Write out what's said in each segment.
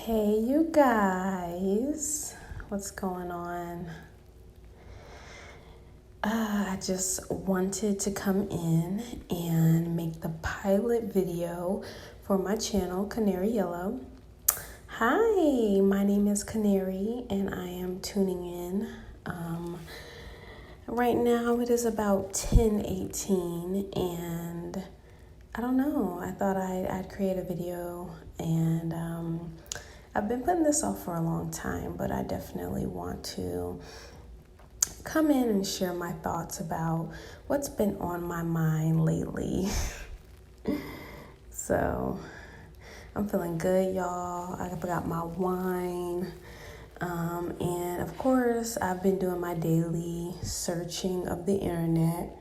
Hey, you guys, what's going on? I just wanted to come in and make the pilot video for my channel, Canary Yellow. Hi, my name is Canary and I am tuning in. Right now it is about 10:18 and I don't know, I thought I'd create a video and I've been putting this off for a long time, but I definitely want to come in and share my thoughts about what's been on my mind lately. So I'm feeling good, y'all. I've got my wine. And of course, I've been doing my daily searching of the internet.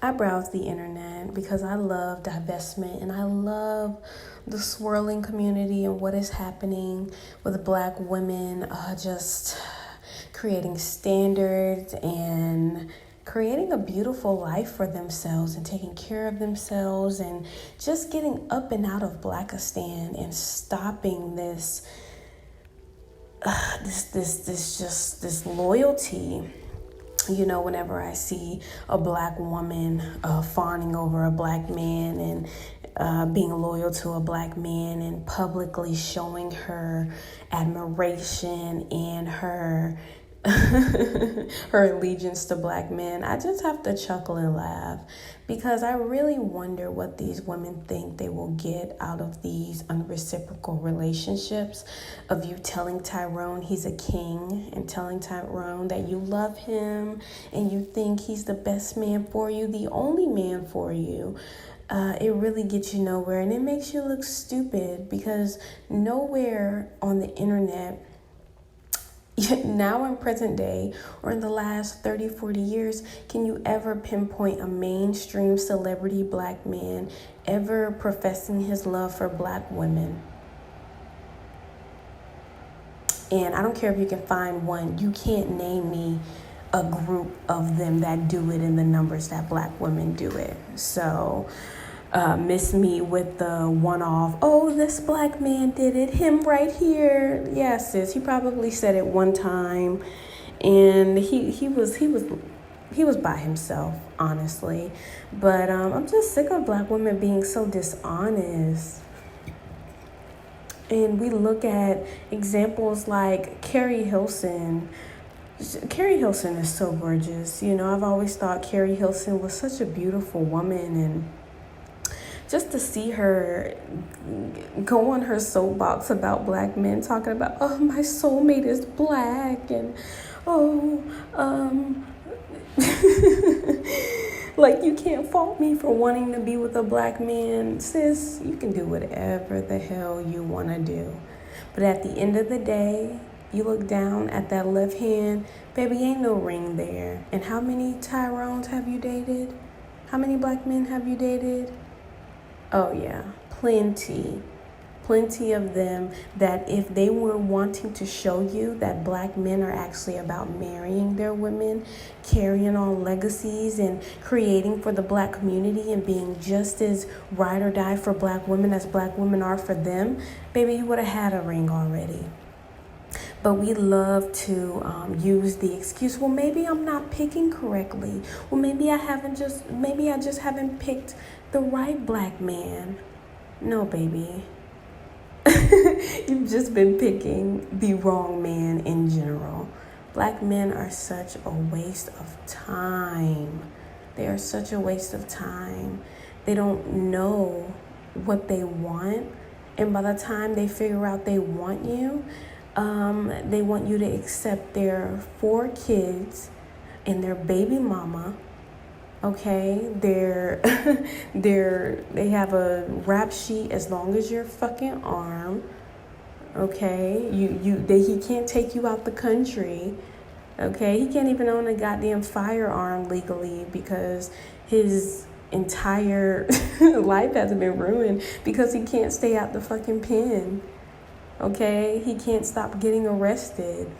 I browse the internet because I love divestment and I love the swirling community and what is happening with Black women, just creating standards and creating a beautiful life for themselves and taking care of themselves and just getting up and out of Blackistan and stopping this loyalty. You know, whenever I see a Black woman fawning over a Black man and being loyal to a Black man and publicly showing her admiration and her her allegiance to Black men, I just have to chuckle and laugh because I really wonder what these women think they will get out of these unreciprocal relationships of you telling Tyrone he's a king and telling Tyrone that you love him and you think he's the best man for you, the only man for you. It really gets you nowhere and it makes you look stupid because nowhere on the internet now in present day or in the last 30-40 years can you ever pinpoint a mainstream celebrity Black man ever professing his love for Black women. And I don't care if you can find one, you can't name me a group of them that do it in the numbers that Black women do it. So miss me with the one-off, oh, this Black man did it, him right here. Yeah, sis, he probably said it one time and he was by himself, honestly. But I'm just sick of Black women being so dishonest. And we look at examples like Carrie Hilson. Carrie Hilson is so gorgeous. You know, I've always thought Carrie Hilson was such a beautiful woman, and just to see her go on her soapbox about Black men, talking about, oh, my soulmate is Black, and like, you can't fault me for wanting to be with a Black man. Sis, you can do whatever the hell you want to do. But at the end of the day, you look down at that left hand, baby, ain't no ring there. And how many Tyrones have you dated? How many Black men have you dated? Oh yeah, plenty of them that if they were wanting to show you that Black men are actually about marrying their women, carrying on legacies and creating for the Black community and being just as ride or die for Black women as Black women are for them, baby, you would have had a ring already. But we love to use the excuse, well, maybe I'm not picking correctly. Well, maybe I just haven't picked the right Black man. No, baby. You've just been picking the wrong man in general. Black men are such a waste of time. They are such a waste of time. They don't know what they want. And by the time they figure out they want you, they want you to accept their 4 kids and their baby mama. Okay, they have a rap sheet as long as your fucking arm. Okay, he can't take you out the country. Okay, he can't even own a goddamn firearm legally because his entire life has been ruined because he can't stay out the fucking pen. Okay, he can't stop getting arrested.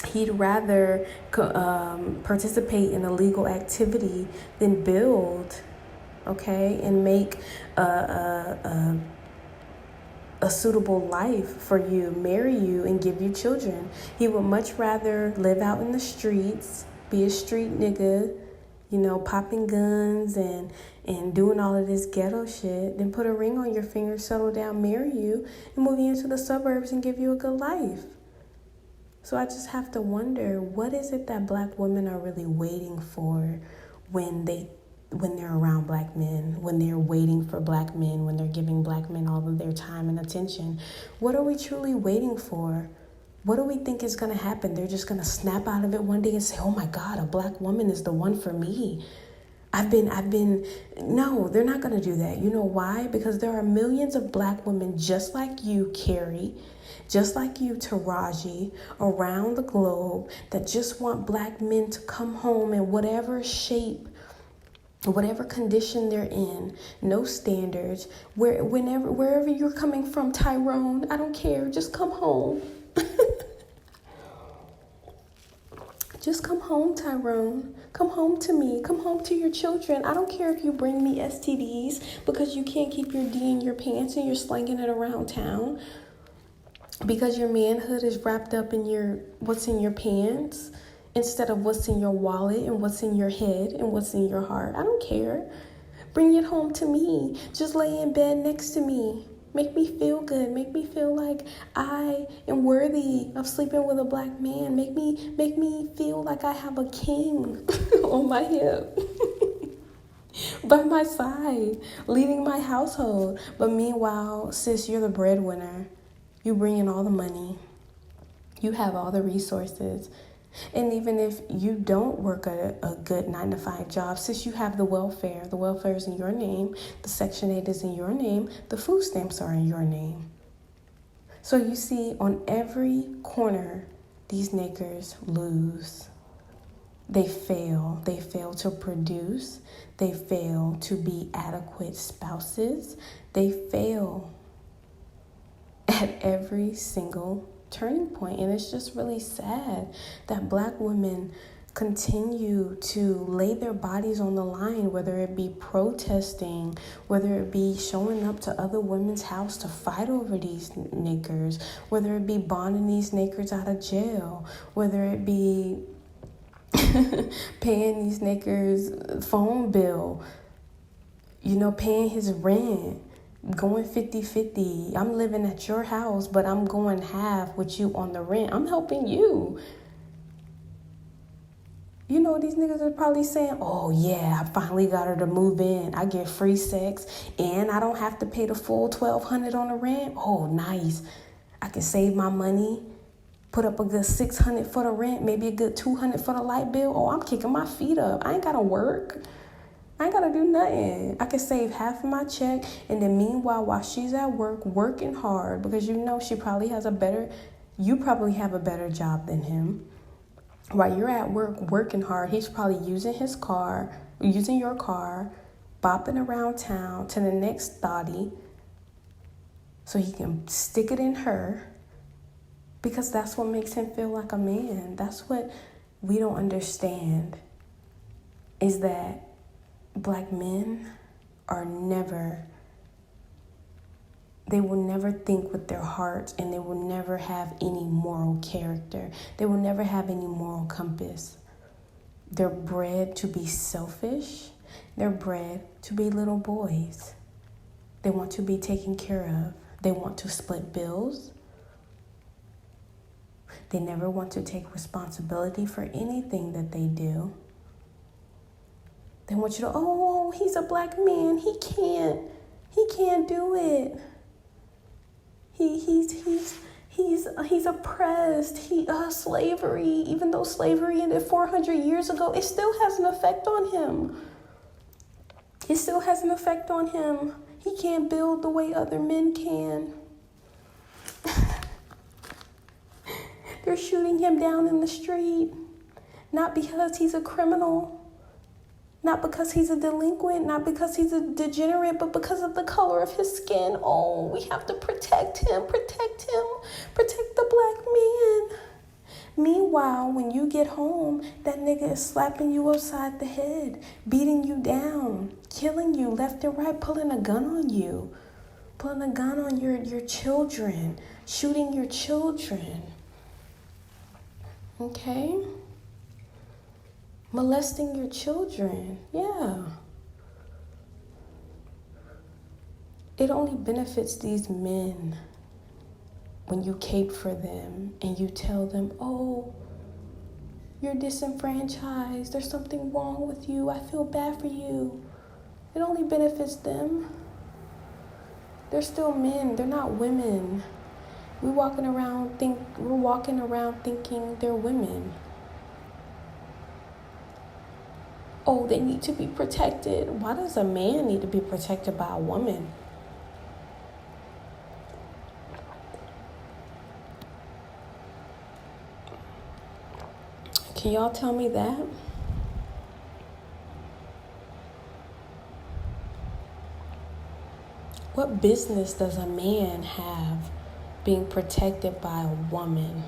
He'd rather participate in illegal activity than build, okay, and make a suitable life for you, marry you, and give you children. He would much rather live out in the streets, be a street nigga, popping guns and doing all of this ghetto shit, than put a ring on your finger, settle down, marry you, and move you into the suburbs and give you a good life. So I just have to wonder, what is it that black women are really waiting for when they're around black men, when they're waiting for black men, when they're giving black men all of their time and attention? What are we truly waiting for? What do we think is going to happen? They're just going to snap out of it one day and say, oh my God, a black woman is the one for me. No, they're not going to do that. You know why? Because there are millions of black women just like you, Carrie, just like you, Taraji, around the globe that just want black men to come home in whatever shape, whatever condition they're in, no standards, wherever you're coming from, Tyrone, I don't care, just come home. Just come home, Tyrone. Come home to me. Come home to your children. I don't care if you bring me STDs because you can't keep your D in your pants and you're slinging it around town. Because your manhood is wrapped up in what's in your pants instead of what's in your wallet and what's in your head and what's in your heart. I don't care. Bring it home to me. Just lay in bed next to me. Make me feel good. Make me feel like I am worthy of sleeping with a black man. Make me feel like I have a king on my hip by my side, leading my household. But meanwhile, sis, you're the breadwinner. You bring in all the money. You have all the resources. And even if you don't work a good 9-to-5 job, since you have the welfare is in your name, the Section 8 is in your name, the food stamps are in your name. So you see, on every corner, these niggers lose. They fail. They fail to produce. They fail to be adequate spouses. They fail at every single turning point. And it's just really sad that black women continue to lay their bodies on the line, whether it be protesting, whether it be showing up to other women's house to fight over these niggers, whether it be bonding these niggers out of jail, whether it be paying these niggers phone bill, paying his rent, going 50-50. I'm living at your house, but I'm going half with you on the rent. I'm helping you. These niggas are probably saying, oh yeah, I finally got her to move in. I get free sex and I don't have to pay the full $1,200 on the rent. Oh, nice. I can save my money, put up a good $600 for the rent, maybe a good $200 for the light bill. Oh, I'm kicking my feet up. I ain't gotta work. I ain't gotta do nothing. I can save half of my check, and then meanwhile, while she's at work, working hard, because she probably you probably have a better job than him. While you're at work, working hard, he's probably using your car, bopping around town to the next thotty, so he can stick it in her, because that's what makes him feel like a man. That's what we don't understand, is that black men they will never think with their hearts, and they will never have any moral character. They will never have any moral compass. They're bred to be selfish. They're bred to be little boys. They want to be taken care of. They want to split bills. They never want to take responsibility for anything that they do. They want you to, oh, he's a black man. He can't do it. He's oppressed. Slavery, even though slavery ended 400 years ago, it still has an effect on him. It still has an effect on him. He can't build the way other men can. They're shooting him down in the street, not because he's a criminal, not because he's a delinquent, not because he's a degenerate, but because of the color of his skin. Oh, we have to protect him, protect the black man. Meanwhile, when you get home, that nigga is slapping you upside the head, beating you down, killing you left and right, pulling a gun on you, pulling a gun on your children, shooting your children. Okay? Molesting your children. Yeah. It only benefits these men when you cape for them and you tell them, oh, you're disenfranchised. There's something wrong with you. I feel bad for you. It only benefits them. They're still men. They're not women. We're walking around thinking they're women. Oh, they need to be protected. Why does a man need to be protected by a woman? Can y'all tell me that? What business does a man have being protected by a woman?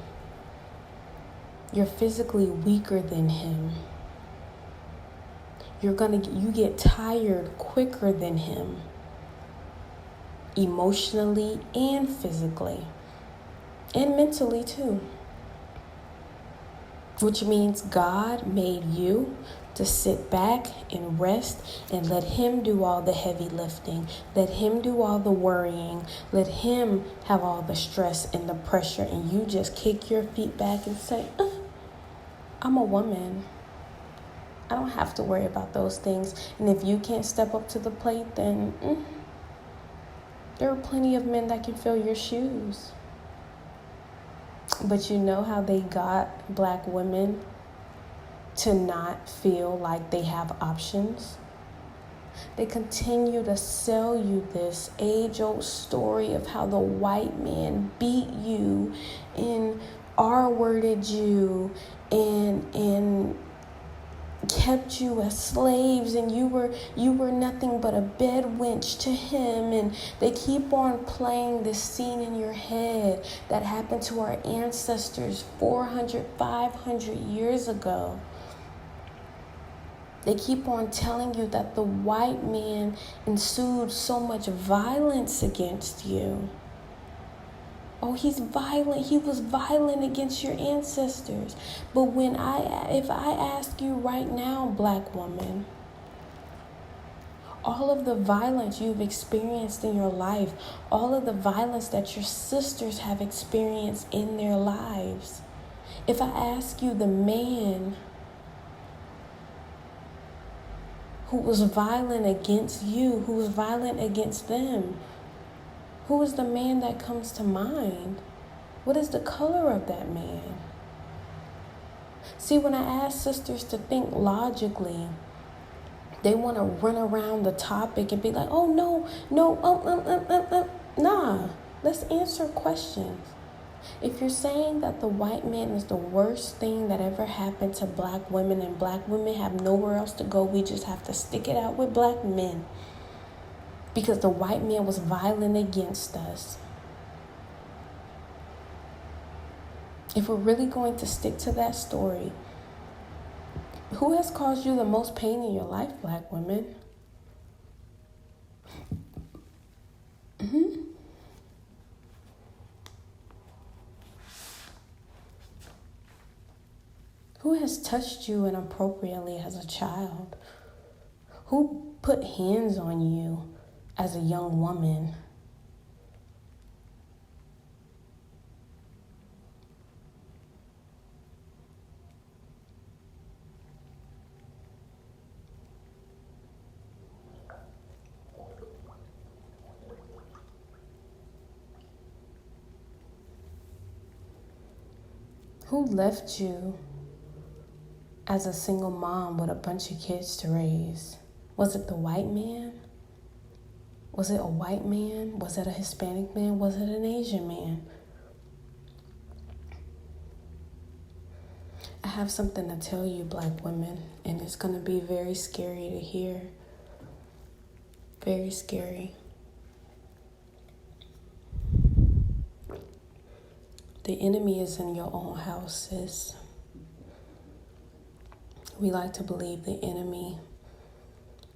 You're physically weaker than him. You get tired quicker than him, emotionally and physically, and mentally too. Which means God made you to sit back and rest and let him do all the heavy lifting. Let him do all the worrying. Let him have all the stress and the pressure. And you just kick your feet back and say, I'm a woman. I don't have to worry about those things. And if you can't step up to the plate, then there are plenty of men that can fill your shoes. But you know how they got black women to not feel like they have options? They continue to sell you this age-old story of how the white man beat you and R-worded you and kept you as slaves, and you were nothing but a bed wench to him. And they keep on playing this scene in your head that happened to our ancestors 400, 500 years ago. They keep on telling you that the white man ensued so much violence against you. Oh, he's violent. He was violent against your ancestors. But if I ask you right now, black woman, all of the violence you've experienced in your life, all of the violence that your sisters have experienced in their lives, if I ask you the man who was violent against you, who was violent against them, who is the man that comes to mind? What is the color of that man? See, when I ask sisters to think logically, they want to run around the topic and be like, oh, no, nah, let's answer questions. If you're saying that the white man is the worst thing that ever happened to black women and black women have nowhere else to go, we just have to stick it out with black men, because the white man was violent against us. If we're really going to stick to that story, who has caused you the most pain in your life, black women? Who has touched you inappropriately as a child? Who put hands on you as a young woman? Who left you as a single mom with a bunch of kids to raise? Was it the white man? Was it a white man? Was it a Hispanic man? Was it an Asian man? I have something to tell you, black women, and it's going to be very scary to hear. Very scary. The enemy is in your own house, sis. We like to believe the enemy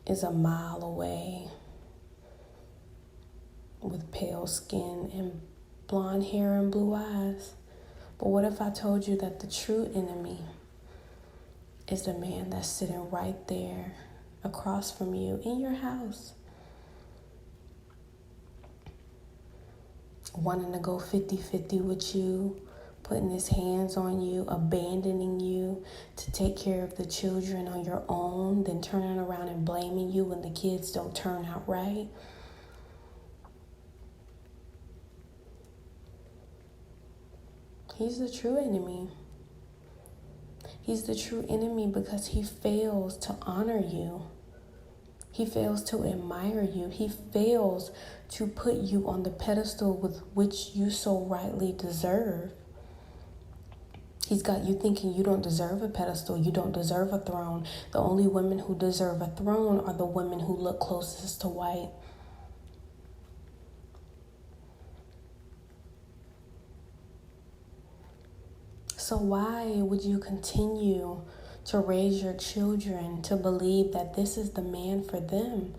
is a mile away with pale skin and blonde hair and blue eyes. But what if I told you that the true enemy is the man that's sitting right there across from you in your house, wanting to go 50-50 with you, putting his hands on you, abandoning you to take care of the children on your own, then turning around and blaming you when the kids don't turn out right? He's the true enemy. He's the true enemy because he fails to honor you. He fails to admire you. He fails to put you on the pedestal with which you so rightly deserve. He's got you thinking you don't deserve a pedestal. You don't deserve a throne. The only women who deserve a throne are the women who look closest to white. So why would you continue to raise your children to believe that this is the man for them?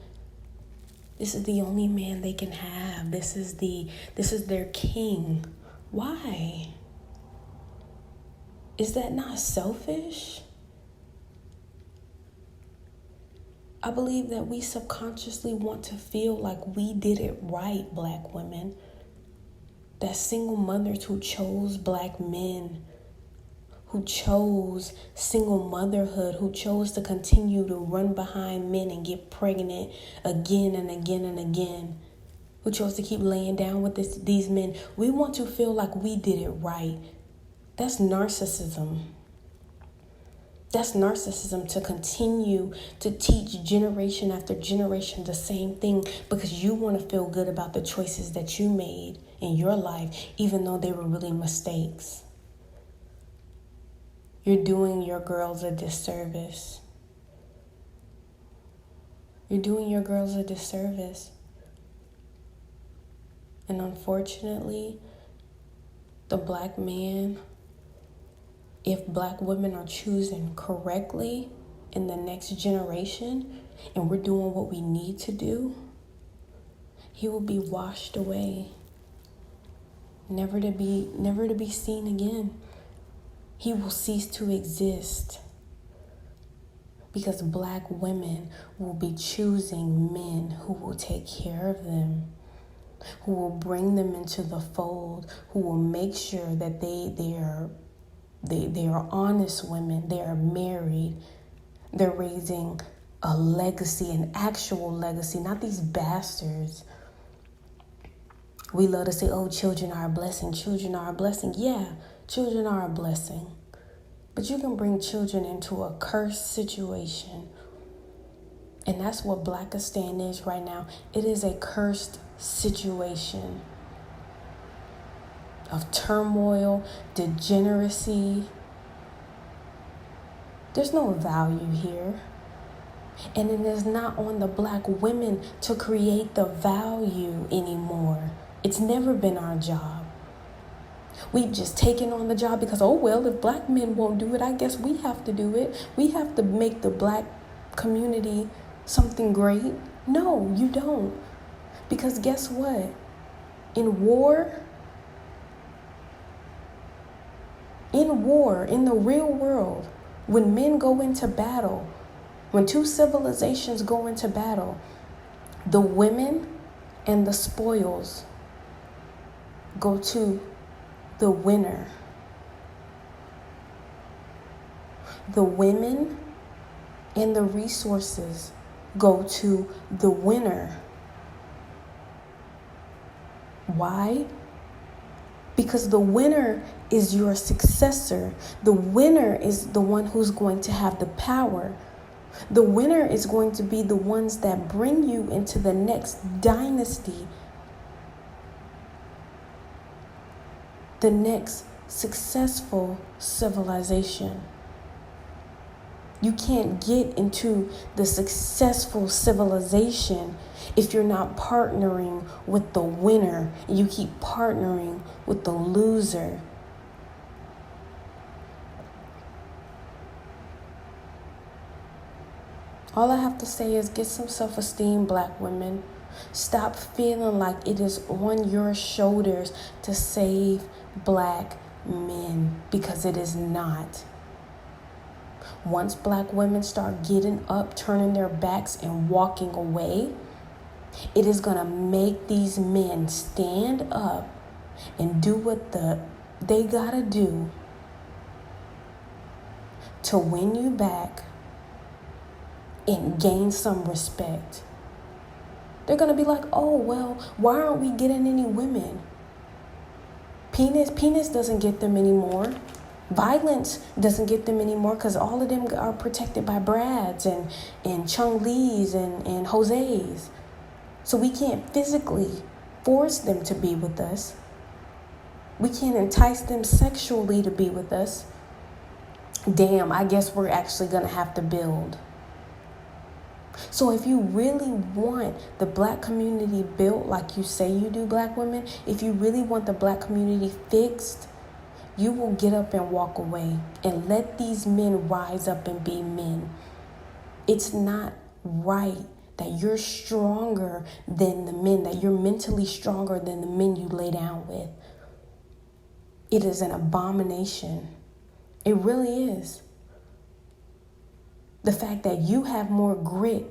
This is the only man they can have. This is their king. Why? Is that not selfish? I believe that we subconsciously want to feel like we did it right, Black women. That single mothers who chose Black men, who chose single motherhood, who chose to continue to run behind men and get pregnant again and again and again, who chose to keep laying down with these men. We want to feel like we did it right. That's narcissism. That's narcissism, to continue to teach generation after generation the same thing because you want to feel good about the choices that you made in your life, even though they were really mistakes. You're doing your girls a disservice. You're doing your girls a disservice. And unfortunately, the Black man, if Black women are choosing correctly in the next generation, and we're doing what we need to do, he will be washed away, never to be seen again. He will cease to exist because Black women will be choosing men who will take care of them, who will bring them into the fold, who will make sure that they are honest women, they are married, they're raising a legacy, an actual legacy, not these bastards. We love to say, oh, children are a blessing, children are a blessing. Yeah, children are a blessing. But you can bring children into a cursed situation. And that's what Blackistan is right now. It is a cursed situation of turmoil, degeneracy. There's no value here. And it is not on the Black women to create the value anymore. It's never been our job. We've just taken on the job because, oh, well, if Black men won't do it, I guess we have to do it. We have to make the Black community something great. No, you don't. Because guess what? In war, in the real world, when men go into battle, when two civilizations go into battle, the women and the spoils go to the winner. The women and the resources go to the winner. Why? Because the winner is your successor. The winner is the one who's going to have the power. The winner is going to be the ones that bring you into the next dynasty, the next successful civilization. You can't get into the successful civilization if you're not partnering with the winner. You keep partnering with the loser. All I have to say is get some self-esteem, black women. Stop feeling like it is on your shoulders to save black men, because it is not. Once black women start getting up, turning their backs, and walking away, it is going to make these men stand up and do what they got to do to win you back and gain some respect. They're going to be like, oh, well, why aren't we getting any women? Penis doesn't get them anymore. Violence doesn't get them anymore because all of them are protected by Brads and Chung Lees and Jose's. So we can't physically force them to be with us. We can't entice them sexually to be with us. Damn, I guess we're actually going to have to build. So if you really want the black community built like you say you do, black women, if you really want the black community fixed, you will get up and walk away and let these men rise up and be men. It's not right that you're stronger than the men, that you're mentally stronger than the men you lay down with. It is an abomination. It really is. The fact that you have more grit,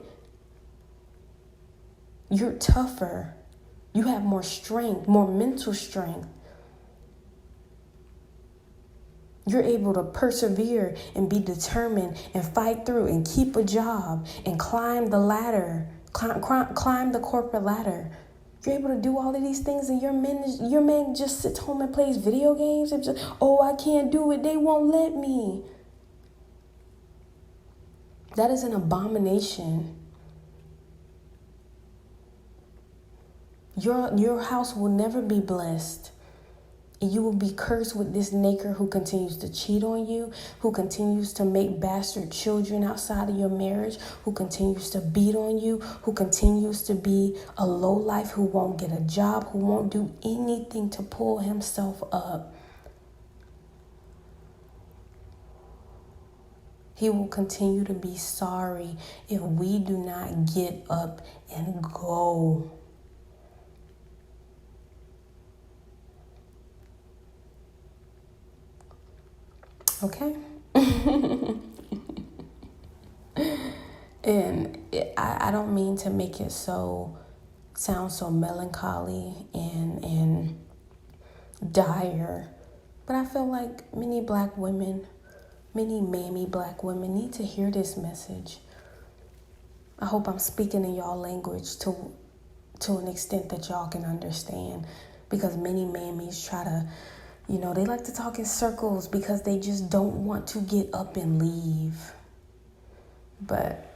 you're tougher, you have more strength, more mental strength. You're able to persevere and be determined and fight through and keep a job and climb the ladder, climb the corporate ladder. You're able to do all of these things, and your man just sits home and plays video games and just, oh, I can't do it, they won't let me. That is an abomination. Your house will never be blessed. And you will be cursed with this nigger who continues to cheat on you, who continues to make bastard children outside of your marriage, who continues to beat on you, who continues to be a lowlife, who won't get a job, who won't do anything to pull himself up. He will continue to be sorry if we do not get up and go. Okay? And I don't mean to make it sound so melancholy and dire, but I feel like many black women, many mammy black women need to hear this message. I hope I'm speaking in y'all language to an extent that y'all can understand, because many mammies try to, they like to talk in circles because they just don't want to get up and leave. But,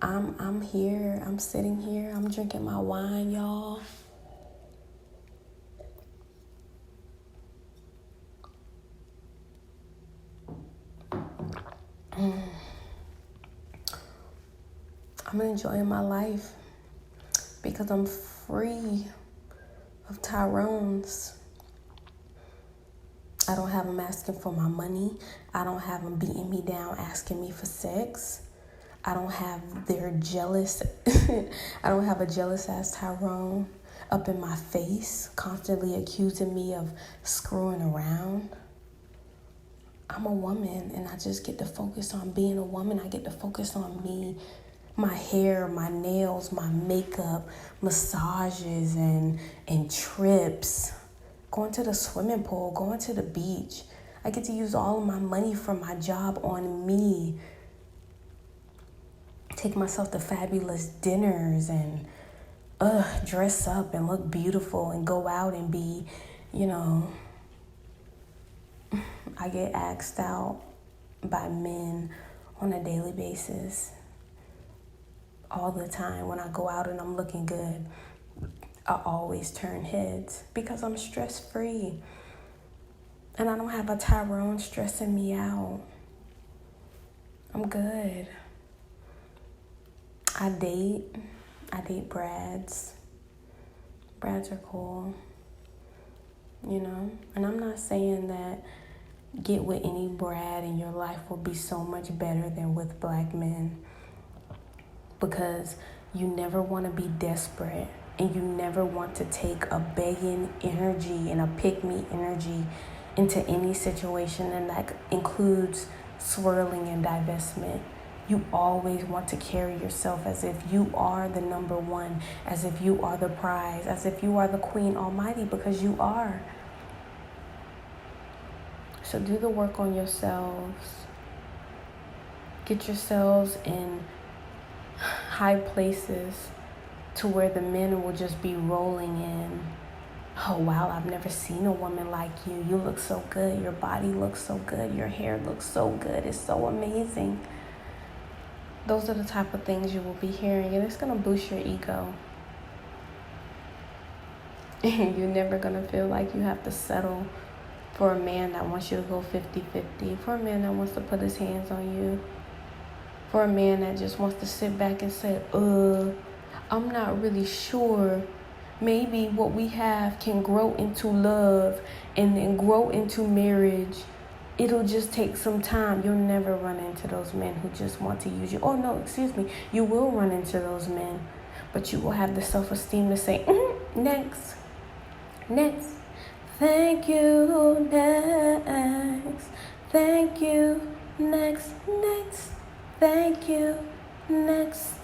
I'm here, I'm sitting here, I'm drinking my wine, y'all. I'm enjoying my life because I'm free of Tyrones. I don't have them asking for my money. I don't have them beating me down, asking me for sex. I don't have their jealous, I don't have a jealous ass Tyrone up in my face, constantly accusing me of screwing around. I'm a woman, and I just get to focus on being a woman. I get to focus on me, my hair, my nails, my makeup, massages and trips, going to the swimming pool, going to the beach. I get to use all of my money from my job on me. Take myself to fabulous dinners and dress up and look beautiful and go out and be, I get asked out by men on a daily basis. All the time. When I go out and I'm looking good, I always turn heads because I'm stress-free. And I don't have a Tyrone stressing me out. I'm good. I date Brads. Brads are cool. And I'm not saying that get with any Brad and your life will be so much better than with black men. Because you never want to be desperate, and you never want to take a begging energy and a pick-me energy into any situation, and that includes swirling and divestment. You always want to carry yourself as if you are the number one, as if you are the prize, as if you are the Queen Almighty, because you are. So do the work on yourselves. Get yourselves in high places to where the men will just be rolling in. Oh, wow, I've never seen a woman like you. You look so good. Your body looks so good. Your hair looks so good. It's so amazing. Those are the type of things you will be hearing, and it's going to boost your ego. And you're never going to feel like you have to settle for a man that wants you to go 50-50, for a man that wants to put his hands on you, for a man that just wants to sit back and say, I'm not really sure. Maybe what we have can grow into love and then grow into marriage. It'll just take some time. You'll never run into those men who just want to use you. Oh, no, excuse me. You will run into those men, but you will have the self-esteem to say, next. Thank you, next. Thank you, next. Thank you, next.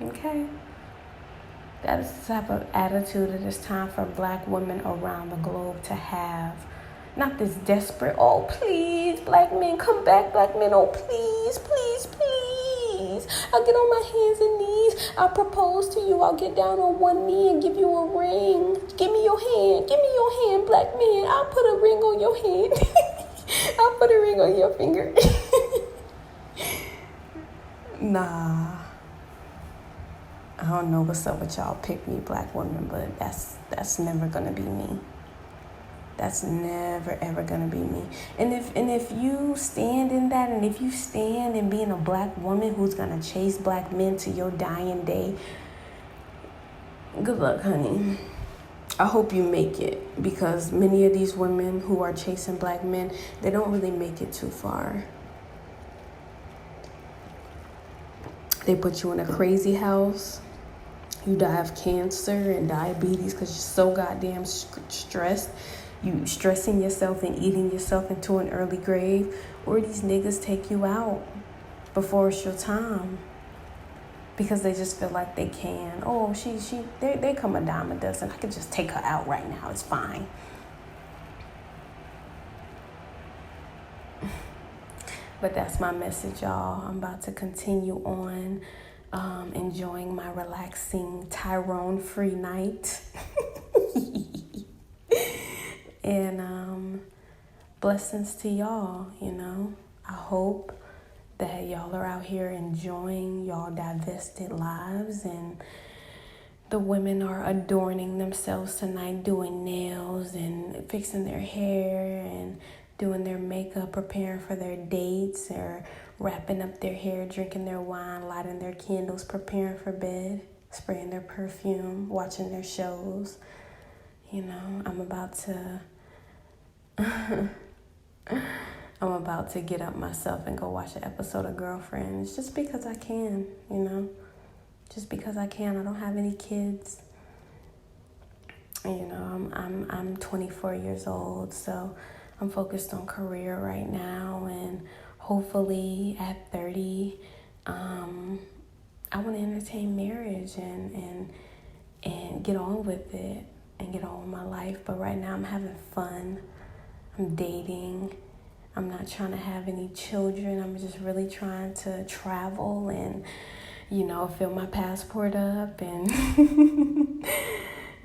Okay? That is the type of attitude it is time for black women around the globe to have. Not this desperate, oh, please, black men, come back, black men, oh, please, please, please. I'll get on my hands and knees. I'll propose to you. I'll get down on one knee and give you a ring. Give me your hand. Give me your hand, black man. I'll put a ring on your hand. I'll put a ring on your finger. Nah. I don't know what's up with y'all pick me black women, but that's never gonna be me. That's never ever gonna be me. And if you stand in that, and if you stand in being a black woman who's gonna chase black men to your dying day, good luck, honey. I hope you make it, because many of these women who are chasing black men, they don't really make it too far. They put you in a crazy house. You die of cancer and diabetes because you're so goddamn stressed. You stressing yourself and eating yourself into an early grave. Or these niggas take you out before it's your time because they just feel like they can. Oh, they come a dime a dozen. I could just take her out right now. It's fine. But that's my message, y'all. I'm about to continue on enjoying my relaxing Tyrone-free night. And blessings to y'all, you know. I hope that y'all are out here enjoying y'all divested lives, and the women are adorning themselves tonight, doing nails and fixing their hair and doing their makeup, preparing for their dates, or wrapping up their hair, drinking their wine, lighting their candles, preparing for bed, spraying their perfume, watching their shows. You know, I'm about to get up myself and go watch an episode of Girlfriends, just because I can, you know, just because I can. I don't have any kids. You know, I'm 24 years old, so I'm focused on career right now, and hopefully at 30, I want to entertain marriage and get on with it and get on with my life. But right now I'm having fun. I'm dating. I'm not trying to have any children. I'm just really trying to travel and, you know, fill my passport up and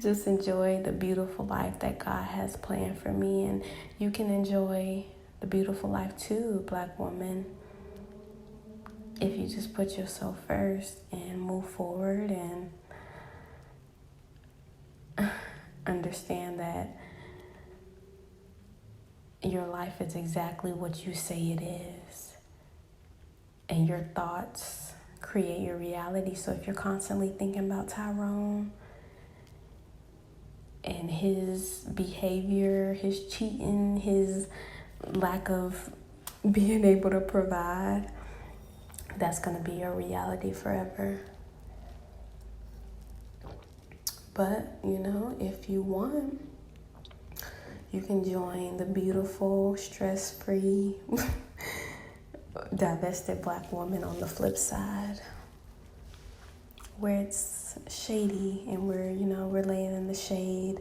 just enjoy the beautiful life that God has planned for me. And you can enjoy the beautiful life too, black woman, if you just put yourself first and move forward and understand that your life is exactly what you say it is. And your thoughts create your reality. So if you're constantly thinking about Tyrone and his behavior, his cheating, his lack of being able to provide, that's going to be your reality forever. But, you know, if you want, you can join the beautiful, stress-free, divested Black woman on the flip side, where it's shady and we're laying in the shade,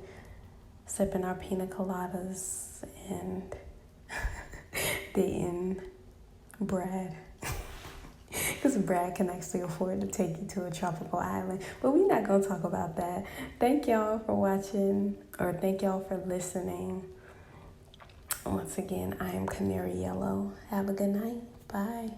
sipping our pina coladas and dating Brad. Because Brad can actually afford to take you to a tropical island. But we're not going to talk about that. Thank y'all for watching, or thank y'all for listening. Once again, I am Canary Yellow. Have a good night. Bye.